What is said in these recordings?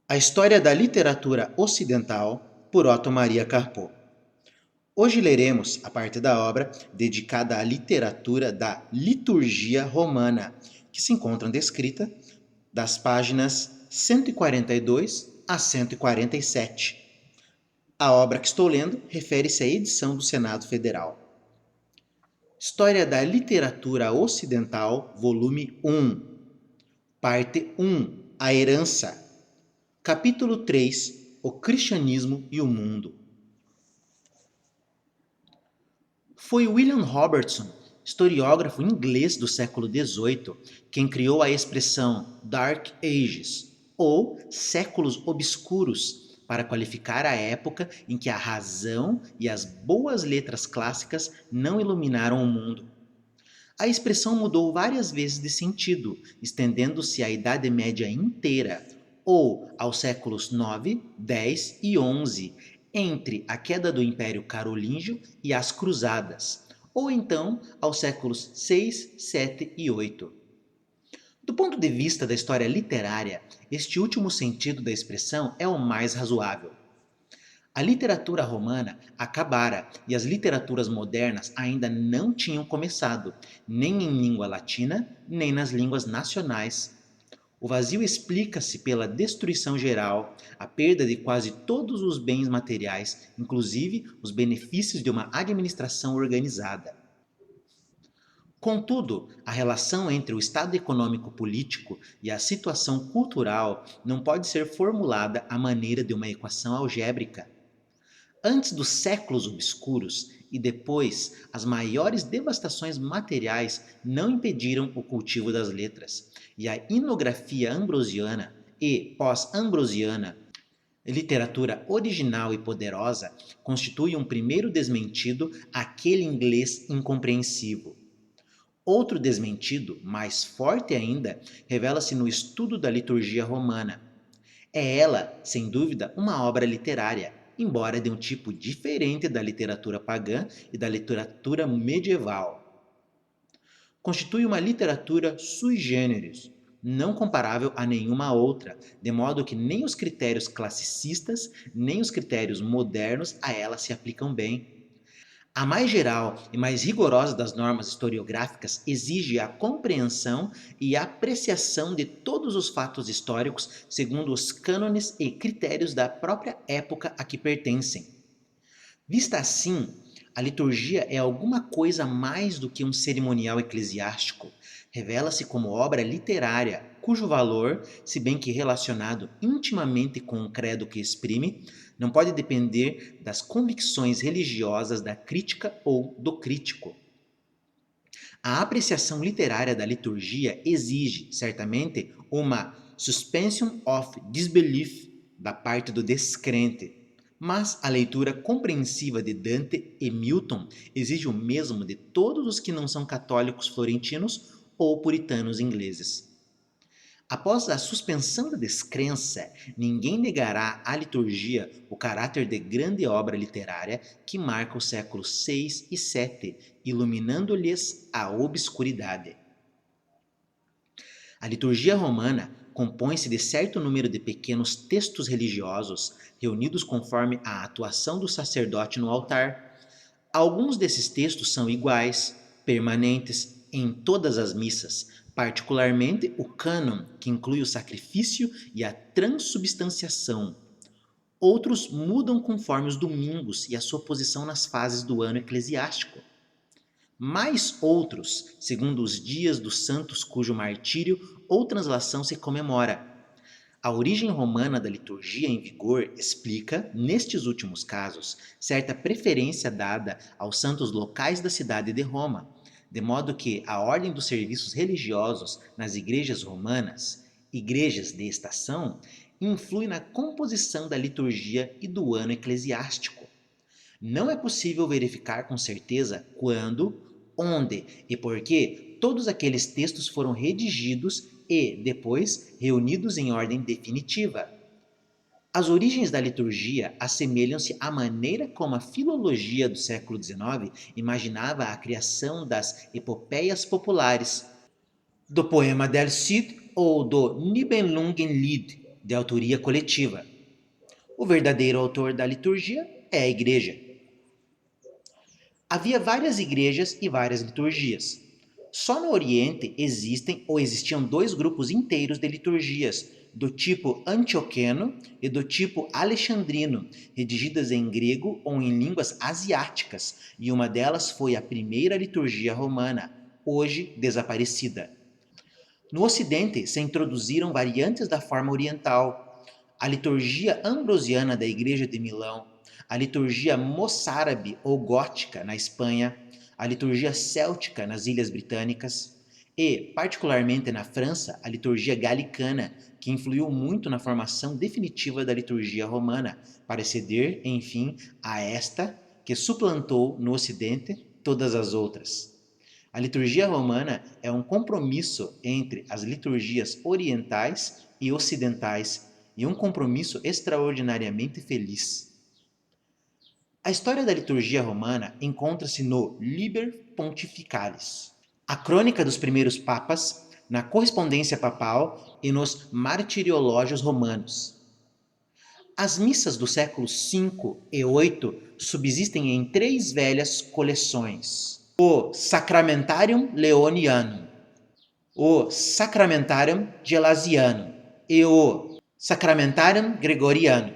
A História da Literatura Ocidental, por Otto Maria Carpo. Hoje leremos a parte da obra dedicada à literatura da liturgia romana, que se encontra descrita das páginas 142 a 147. A obra que estou lendo refere-se à edição do Senado Federal. História da Literatura Ocidental, volume 1, parte 1, A Herança. Capítulo 3, O Cristianismo e o Mundo. Foi William Robertson, historiógrafo inglês do século XVIII, quem criou a expressão Dark Ages, ou séculos obscuros, para qualificar a época em que a razão e as boas letras clássicas não iluminaram o mundo. A expressão mudou várias vezes de sentido, estendendo-se à Idade Média inteira, ou aos séculos 9, 10 e 11, entre a queda do Império Carolíngio e as Cruzadas, ou então aos séculos 6, 7 e 8. Do ponto de vista da história literária, este último sentido da expressão é o mais razoável. A literatura romana acabara e as literaturas modernas ainda não tinham começado, nem em língua latina, nem nas línguas nacionais. O vazio explica-se pela destruição geral, a perda de quase todos os bens materiais, inclusive os benefícios de uma administração organizada. Contudo, a relação entre o estado econômico-político e a situação cultural não pode ser formulada à maneira de uma equação algébrica. Antes dos séculos obscuros e depois, as maiores devastações materiais não impediram o cultivo das letras, e a inografia ambrosiana e pós-ambrosiana, literatura original e poderosa, constitui um primeiro desmentido àquele inglês incompreensivo. Outro desmentido, mais forte ainda, revela-se no estudo da liturgia romana. É ela, sem dúvida, uma obra literária, embora de um tipo diferente da literatura pagã e da literatura medieval. Constitui uma literatura sui generis, não comparável a nenhuma outra, de modo que nem os critérios classicistas, nem os critérios modernos a ela se aplicam bem. A mais geral e mais rigorosa das normas historiográficas exige a compreensão e apreciação de todos os fatos históricos segundo os cânones e critérios da própria época a que pertencem. Vista assim, a liturgia é alguma coisa mais do que um cerimonial eclesiástico. Revela-se como obra literária, cujo valor, se bem que relacionado intimamente com o credo que exprime, não pode depender das convicções religiosas da crítica ou do crítico. A apreciação literária da liturgia exige, certamente, uma suspension of disbelief da parte do descrente, mas a leitura compreensiva de Dante e Milton exige o mesmo de todos os que não são católicos florentinos ou puritanos ingleses. Após a suspensão da descrença, ninguém negará à liturgia o caráter de grande obra literária que marca os séculos 6 e 7, iluminando-lhes a obscuridade. A liturgia romana compõe-se de certo número de pequenos textos religiosos, reunidos conforme a atuação do sacerdote no altar. Alguns desses textos são iguais, permanentes em todas as missas, particularmente o cânon, que inclui o sacrifício e a transubstanciação. Outros mudam conforme os domingos e a sua posição nas fases do ano eclesiástico. Mais outros, segundo os dias dos santos cujo martírio ou translação se comemora. A origem romana da liturgia em vigor explica, nestes últimos casos, certa preferência dada aos santos locais da cidade de Roma, de modo que a ordem dos serviços religiosos nas igrejas romanas, igrejas de estação, influi na composição da liturgia e do ano eclesiástico. Não é possível verificar com certeza quando, onde e por que todos aqueles textos foram redigidos e, depois, reunidos em ordem definitiva. As origens da liturgia assemelham-se à maneira como a filologia do século XIX imaginava a criação das epopeias populares, do poema Der Cid ou do Nibelungenlied, de autoria coletiva. O verdadeiro autor da liturgia é a Igreja. Havia várias igrejas e várias liturgias. Só no Oriente existem ou existiam dois grupos inteiros de liturgias, do tipo antioqueno e do tipo alexandrino, redigidas em grego ou em línguas asiáticas, e uma delas foi a primeira liturgia romana, hoje desaparecida. No Ocidente se introduziram variantes da forma oriental, a liturgia ambrosiana da Igreja de Milão, a liturgia moçárabe ou gótica na Espanha, a liturgia céltica nas Ilhas Britânicas e, particularmente na França, a liturgia galicana, que influiu muito na formação definitiva da liturgia romana, para ceder, enfim, a esta que suplantou no Ocidente todas as outras. A liturgia romana é um compromisso entre as liturgias orientais e ocidentais e um compromisso extraordinariamente feliz. A história da liturgia romana encontra-se no Liber Pontificalis, a crônica dos primeiros papas, na correspondência papal e nos martiriológios romanos. As missas do século V e VIII subsistem em três velhas coleções: o Sacramentarium Leonianum, o Sacramentarium Gelasianum e o Sacramentarium Gregorianum.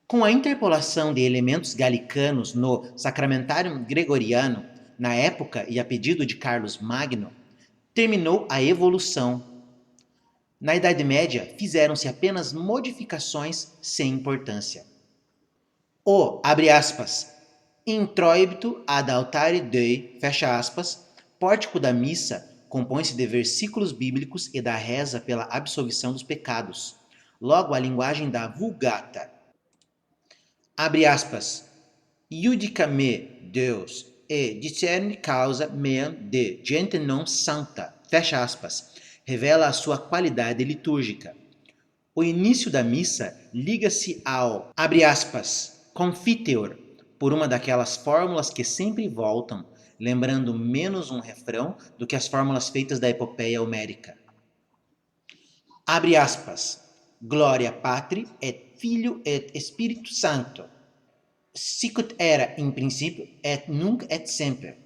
Com a interpolação de elementos galicanos no Sacramentarium Gregoriano, na época e a pedido de Carlos Magno, terminou a evolução. Na Idade Média, fizeram-se apenas modificações sem importância. O, abre aspas, introito ad altare Dei, fecha aspas, pórtico da missa compõe-se de versículos bíblicos e da reza pela absolvição dos pecados. Logo, a linguagem da Vulgata. Abre aspas, iudica me, Deus, e discerne causa meam de gente non santa, fecha aspas, revela a sua qualidade litúrgica. O início da missa liga-se ao, abre aspas, confiteor, por uma daquelas fórmulas que sempre voltam, lembrando menos um refrão do que as fórmulas feitas da epopeia homérica. Abre aspas, Gloria Patri et Filio et Spiritus Sancto, sicut era in principio et nunc et semper,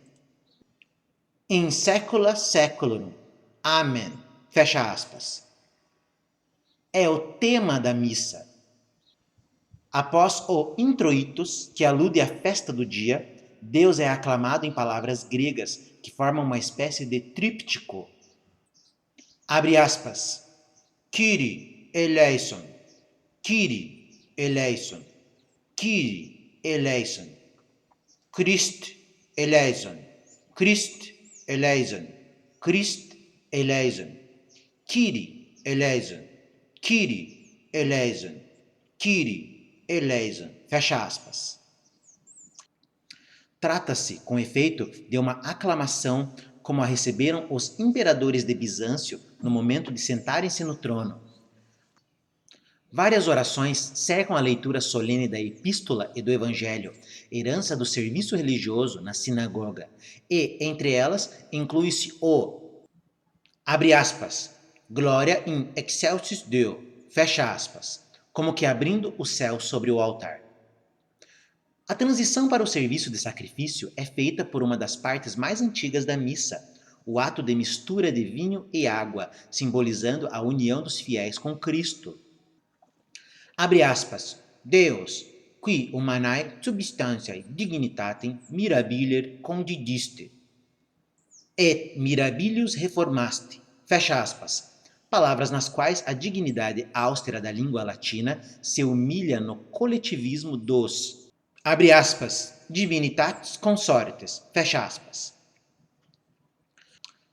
in saecula saeculorum. Amém. Fecha aspas. É o tema da missa. Após o introitus, que alude à festa do dia, Deus é aclamado em palavras gregas que formam uma espécie de tríptico. Abre aspas. Kyrie eleison, Kyrie eleison, Kyrie eleison, Christ eleison, Christ eleison, Christ eleison, Kyrie eleison, Kyrie eleison, Kyrie eleison, fecha aspas. Trata-se, com efeito, de uma aclamação como a receberam os imperadores de Bizâncio no momento de sentarem-se no trono. Várias orações cercam a leitura solene da Epístola e do Evangelho, herança do serviço religioso na sinagoga, e, entre elas, inclui-se o, abre aspas, Gloria in excelsis Deo, fecha aspas, como que abrindo o céu sobre o altar. A transição para o serviço de sacrifício é feita por uma das partes mais antigas da missa, o ato de mistura de vinho e água, simbolizando a união dos fiéis com Cristo. Abre aspas, Deus, qui humanae substantiae dignitatem mirabilier condidiste, et mirabilius reformaste, fecha aspas, palavras nas quais a dignidade austera da língua latina se humilha no coletivismo dos, abre aspas, divinitatis consortes, fecha aspas.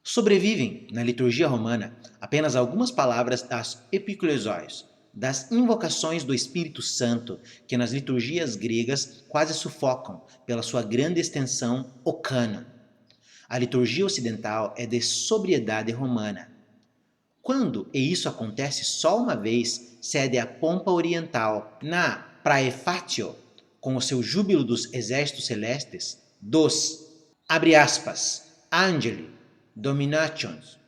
Sobrevivem, na liturgia romana, apenas algumas palavras das epiclesióis, das invocações do Espírito Santo, que nas liturgias gregas quase sufocam, pela sua grande extensão, o cânon. A liturgia ocidental é de sobriedade romana. Quando, e isso acontece só uma vez, cede à pompa oriental, na praefatio, com o seu júbilo dos exércitos celestes, dos, abre aspas, angeli, dominations,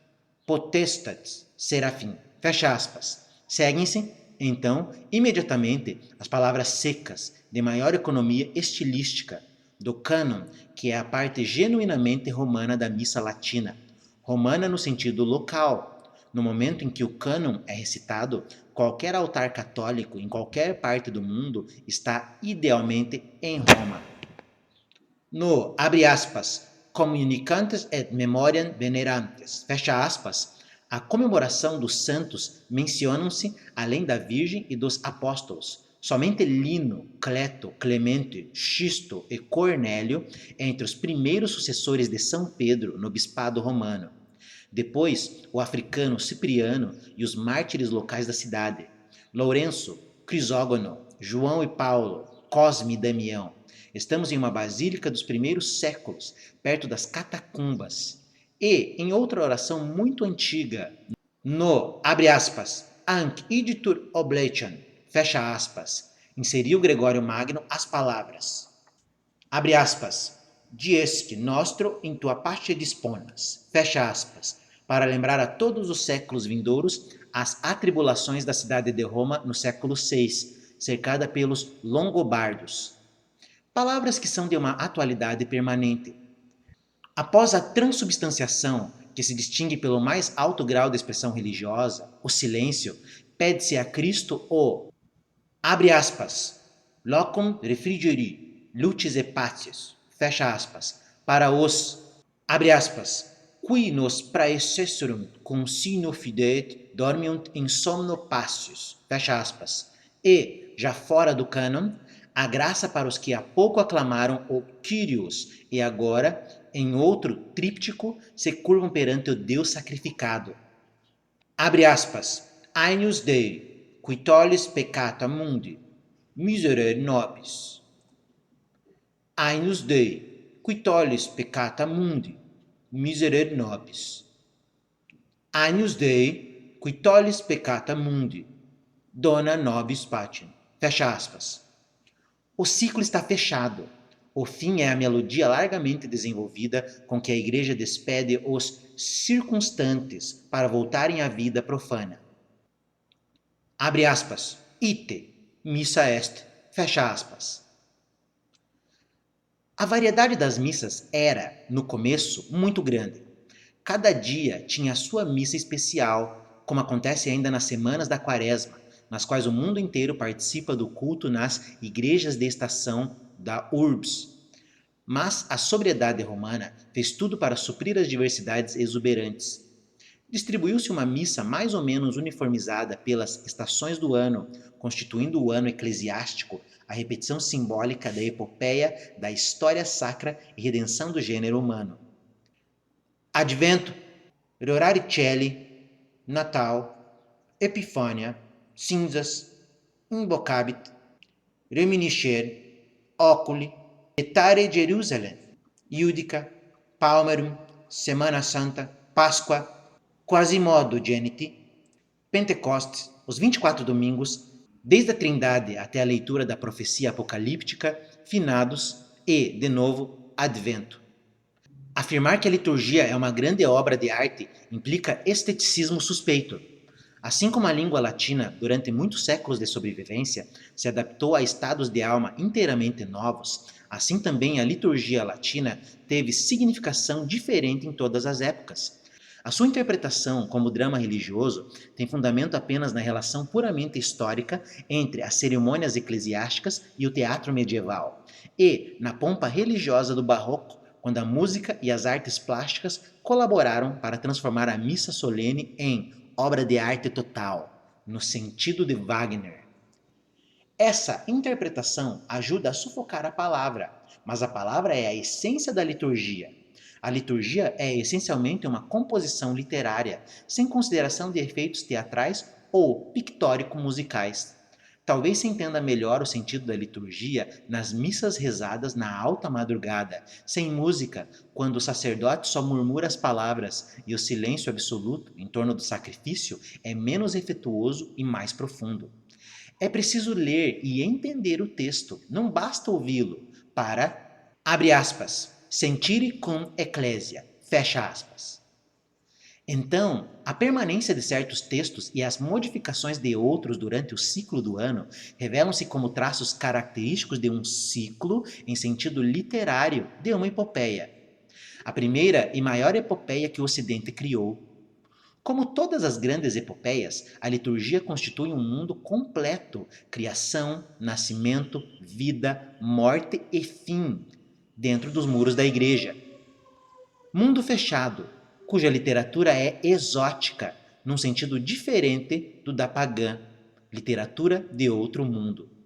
potestas, serafim, fecha aspas, Seguem-se, então, imediatamente as palavras secas, de maior economia estilística, do cânon, que é a parte genuinamente romana da missa latina. Romana no sentido local. No momento em que o cânon é recitado, qualquer altar católico em qualquer parte do mundo está idealmente em Roma. No, abre aspas, communicantes et memoriam venerantes, fecha aspas, a comemoração dos santos mencionam-se, além da Virgem e dos apóstolos, somente Lino, Cleto, Clemente, Xisto e Cornélio entre os primeiros sucessores de São Pedro no bispado romano. Depois, o africano Cipriano e os mártires locais da cidade, Lourenço, Crisógono, João e Paulo, Cosme e Damião. Estamos em uma basílica dos primeiros séculos, perto das catacumbas. E, em outra oração muito antiga, no, abre aspas, Anc igitur oblation, fecha aspas, inseriu Gregório Magno as palavras, abre aspas, diesque nostro in tua pace disponas, fecha aspas, para lembrar a todos os séculos vindouros as atribulações da cidade de Roma no século VI, cercada pelos longobardos. Palavras que são de uma atualidade permanente. Após a transubstanciação, que se distingue pelo mais alto grau de expressão religiosa, o silêncio, pede-se a Cristo o, abre aspas, locum refrigeri, lucis e pacis, fecha aspas, para os, abre aspas, qui nos praecesserum cum sino fidet dormiunt in somno pacius, fecha aspas, e, já fora do cânon, a graça para os que há pouco aclamaram o Kyrios e agora, em outro tríptico, se curvam perante o Deus sacrificado. Abre aspas. Agnus Dei, qui tollis peccata mundi, miserere nobis. Agnus Dei, qui tollis peccata mundi, miserere nobis. Agnus Dei, qui tollis peccata mundi, dona nobis pacem. Fecha aspas. O ciclo está fechado. O fim é a melodia largamente desenvolvida com que a igreja despede os circunstantes para voltarem à vida profana. Abre aspas. Ite, missa est, fecha aspas. A variedade das missas era, no começo, muito grande. Cada dia tinha a sua missa especial, como acontece ainda nas semanas da Quaresma, nas quais o mundo inteiro participa do culto nas igrejas de estação da urbs. Mas a sobriedade romana fez tudo para suprir as diversidades exuberantes. Distribuiu-se uma missa mais ou menos uniformizada pelas estações do ano, constituindo o ano eclesiástico, a repetição simbólica da epopeia, da história sacra e redenção do gênero humano. Advento, Rorare Caeli, Natal, Epifânia, Cinzas, Invocabit, Reminiscer, Oculi, Etare Jerusalem, Iudica, Palmerum, Semana Santa, Páscoa, Quasimodo Geniti, Pentecostes, os 24 domingos, desde a Trindade até a leitura da profecia apocalíptica, finados e, de novo, Advento. Afirmar que a liturgia é uma grande obra de arte implica esteticismo suspeito. Assim como a língua latina, durante muitos séculos de sobrevivência, se adaptou a estados de alma inteiramente novos, assim também a liturgia latina teve significação diferente em todas as épocas. A sua interpretação como drama religioso tem fundamento apenas na relação puramente histórica entre as cerimônias eclesiásticas e o teatro medieval, e na pompa religiosa do barroco, quando a música e as artes plásticas colaboraram para transformar a missa solene em obra de arte total, no sentido de Wagner. Essa interpretação ajuda a sufocar a palavra, mas a palavra é a essência da liturgia. A liturgia é essencialmente uma composição literária, sem consideração de efeitos teatrais ou pictórico-musicais. Talvez se entenda melhor o sentido da liturgia nas missas rezadas na alta madrugada, sem música, quando o sacerdote só murmura as palavras e o silêncio absoluto em torno do sacrifício é menos efetuoso e mais profundo. É preciso ler e entender o texto, não basta ouvi-lo, para, abre aspas, sentire cum ecclesia, fecha aspas. Então, a permanência de certos textos e as modificações de outros durante o ciclo do ano revelam-se como traços característicos de um ciclo em sentido literário de uma epopeia. A primeira e maior epopeia que o Ocidente criou. Como todas as grandes epopeias, a liturgia constitui um mundo completo: criação, nascimento, vida, morte e fim, dentro dos muros da igreja. Mundo fechado, cuja literatura é exótica, num sentido diferente do da pagã, literatura de outro mundo.